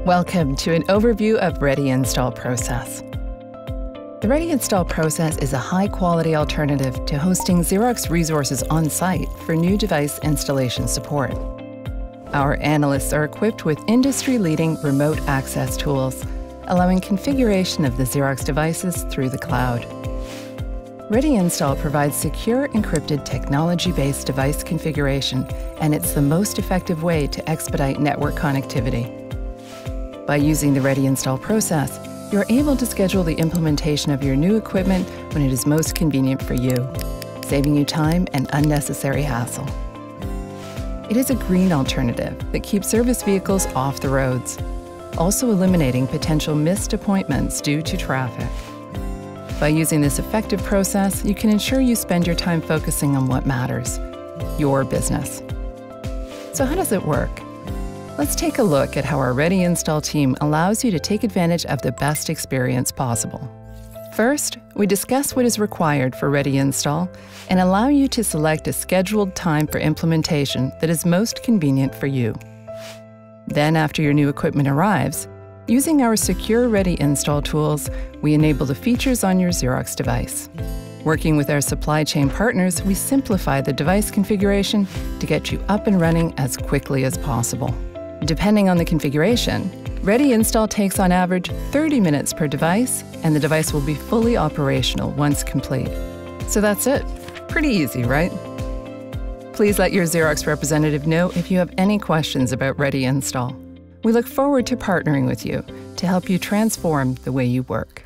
Welcome to an overview of Ready Install process. The Ready Install process is a high-quality alternative to hosting Xerox resources on-site for new device installation support. Our analysts are equipped with industry-leading remote access tools, allowing configuration of the Xerox devices through the cloud. Ready Install provides secure, encrypted, technology-based device configuration, and it's the most effective way to expedite network connectivity. By using the Ready Install process, you're able to schedule the implementation of your new equipment when it is most convenient for you, saving you time and unnecessary hassle. It is a green alternative that keeps service vehicles off the roads, also eliminating potential missed appointments due to traffic. By using this effective process, you can ensure you spend your time focusing on what matters, your business. So how does it work? Let's take a look at how our Ready Install team allows you to take advantage of the best experience possible. First, we discuss what is required for Ready Install and allow you to select a scheduled time for implementation that is most convenient for you. Then, after your new equipment arrives, using our secure Ready Install tools, we enable the features on your Xerox device. Working with our supply chain partners, we simplify the device configuration to get you up and running as quickly as possible. Depending on the configuration, Ready Install takes on average 30 minutes per device, and the device will be fully operational once complete. So that's it. Pretty easy, right? Please let your Xerox representative know if you have any questions about Ready Install. We look forward to partnering with you to help you transform the way you work.